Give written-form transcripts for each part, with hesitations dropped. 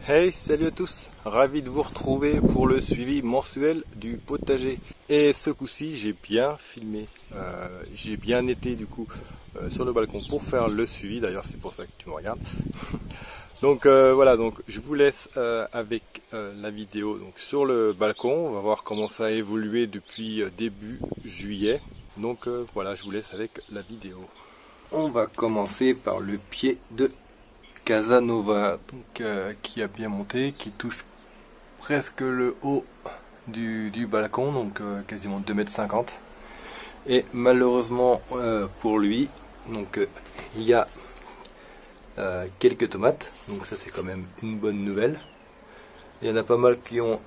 Hey, salut à tous, ravi de vous retrouver pour le suivi mensuel du potager. Et ce coup-ci, j'ai bien filmé, j'ai bien été du coup sur le balcon pour faire le suivi. D'ailleurs, c'est pour ça que tu me regardes. Donc voilà, donc je vous laisse avec la vidéo donc sur le balcon. On va voir comment ça a évolué depuis début juillet. Donc voilà, je vous laisse avec la vidéo. On va commencer par le pied de Casanova, donc, qui a bien monté, qui touche presque le haut du balcon, donc quasiment 2,50 m. Et malheureusement pour lui, donc il y a quelques tomates, donc ça c'est quand même une bonne nouvelle. Il y en a pas mal qui ont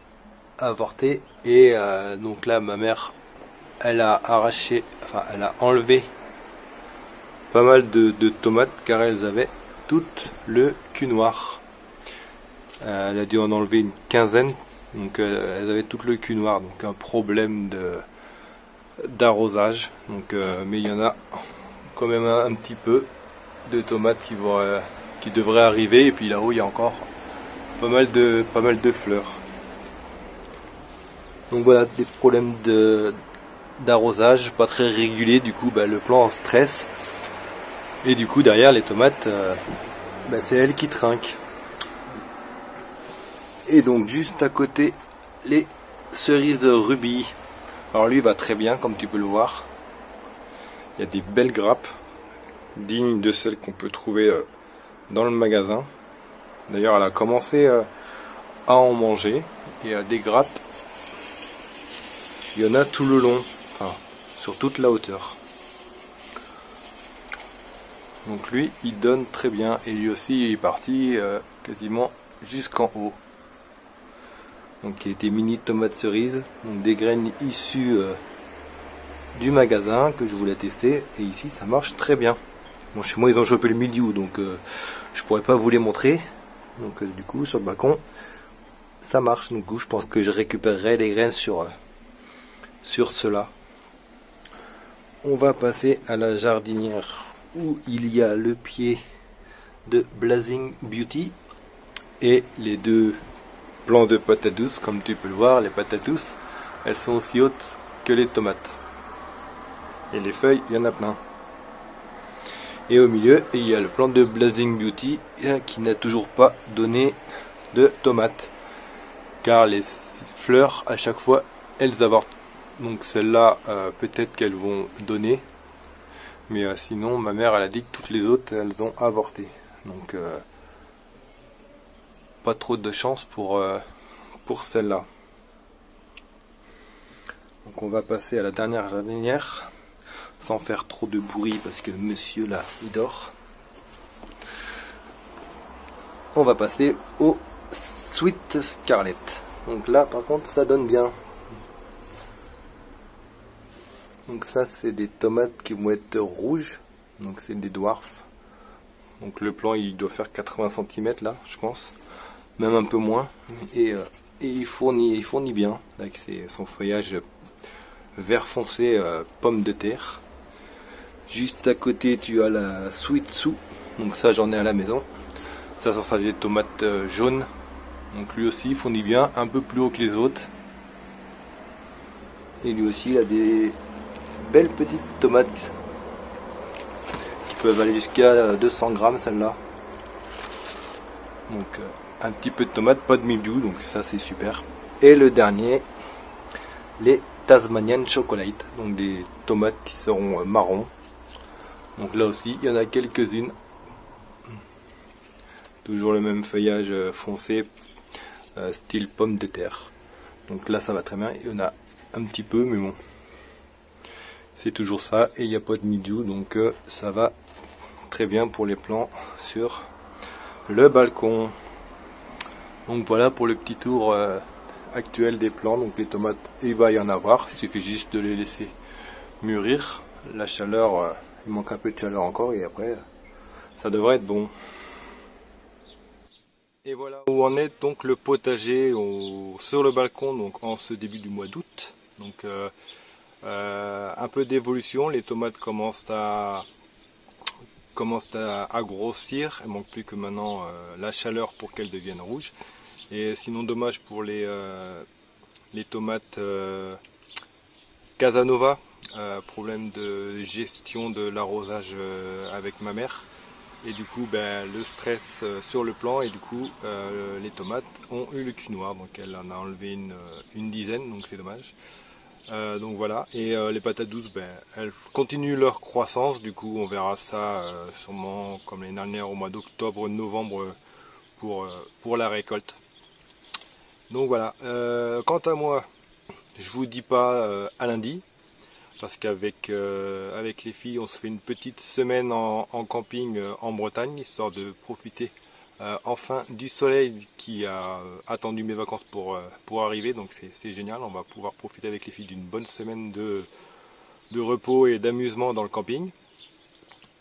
avorté et donc là ma mère elle a arraché, enfin elle a enlevé pas mal de tomates car elles avaient toutes le cul noir. Elle a dû en enlever une quinzaine, donc elles avaient toutes le cul noir, donc un problème d'arrosage. Donc, mais il y en a quand même un petit peu de tomates qui devraient arriver, et puis là-haut il y a encore pas mal de fleurs. Donc voilà, des problèmes d'arrosage pas très réguliers, du coup le plant en stress. Et du coup derrière les tomates, c'est elles qui trinquent. Et donc juste à côté les cerises rubis. Alors lui va très bien comme tu peux le voir. Il y a des belles grappes dignes de celles qu'on peut trouver dans le magasin. D'ailleurs elle a commencé à en manger. Et des grappes, il y en a tout le long, enfin, sur toute la hauteur. Donc lui il donne très bien et lui aussi il est parti quasiment jusqu'en haut. Donc il y a des mini tomates cerises, donc des graines issues du magasin que je voulais tester et ici ça marche très bien. Bon, chez moi ils ont chopé le milieu donc je pourrais pas vous les montrer. Donc du coup sur le balcon ça marche. Donc je pense que je récupérerai les graines sur cela. On va passer à la jardinière où il y a le pied de Blazing Beauty et les deux plants de patates douces. Comme tu peux le voir, les patates douces elles sont aussi hautes que les tomates et les feuilles il y en a plein. Et au milieu il y a le plant de Blazing Beauty qui n'a toujours pas donné de tomates car les fleurs à chaque fois elles avortent. Donc celles-là peut-être qu'elles vont donner. Mais sinon, ma mère, elle a dit que toutes les autres, elles ont avorté. Donc, pas trop de chance pour celle-là. Donc, on va passer à la dernière jardinière, sans faire trop de bruit, parce que monsieur, là, il dort. On va passer au Sweet Scarlet. Donc là, par contre, ça donne bien. Donc ça c'est des tomates qui vont être rouges, donc c'est des dwarfs. Donc le plant il doit faire 80 cm là je pense, même un peu moins. Et il fournit bien avec son feuillage vert foncé pomme de terre. Juste à côté tu as la Sweet Sue, donc ça j'en ai à la maison. Ça sera des tomates jaunes, donc lui aussi il fournit bien, un peu plus haut que les autres. Et lui aussi il a des belles petites tomates qui peuvent aller jusqu'à 200 grammes celle-là. Donc un petit peu de tomate, pas de mildiou, donc ça c'est super. Et le dernier, les Tasmanian Chocolate, donc des tomates qui seront marron. Donc là aussi il y en a quelques-unes. Toujours le même feuillage foncé, style pomme de terre. Donc là ça va très bien, il y en a un petit peu mais bon. C'est toujours ça et il n'y a pas de mildiou, donc ça va très bien pour les plants sur le balcon. Donc voilà pour le petit tour actuel des plants. Donc les tomates il va y en avoir, il suffit juste de les laisser mûrir. La chaleur, il manque un peu de chaleur encore et après ça devrait être bon. Et voilà où en est donc le potager sur le balcon donc en ce début du mois d'août. Donc un peu d'évolution, les tomates commencent à commencent à grossir. Il manque plus que maintenant la chaleur pour qu'elles deviennent rouges. Et sinon dommage pour les tomates Casanova, problème de gestion de l'arrosage avec ma mère. Et du coup le stress sur le plan, et du coup les tomates ont eu le cul noir, donc elle en a enlevé une dizaine, donc c'est dommage. Donc voilà, et les patates douces, elles continuent leur croissance, du coup on verra ça sûrement comme l'année dernière au mois d'octobre, novembre pour la récolte. Donc voilà, quant à moi, je vous dis pas à lundi, parce qu'avec avec les filles on se fait une petite semaine en camping en Bretagne, histoire de profiter enfin du soleil qui a attendu mes vacances pour arriver, donc c'est génial. On va pouvoir profiter avec les filles d'une bonne semaine de repos et d'amusement dans le camping.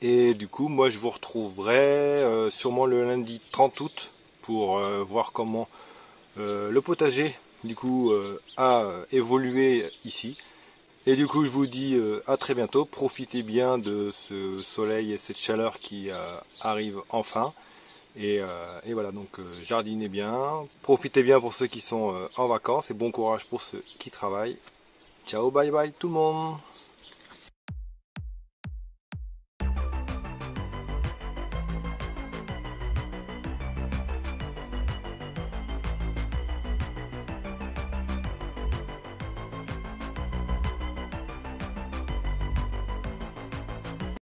Et du coup moi je vous retrouverai sûrement le lundi 30 août pour voir comment le potager du coup a évolué ici. Et du coup je vous dis à très bientôt, profitez bien de ce soleil et cette chaleur qui arrive enfin. Et voilà, donc jardinez bien, profitez bien pour ceux qui sont en vacances et bon courage pour ceux qui travaillent. Ciao, bye bye tout le monde!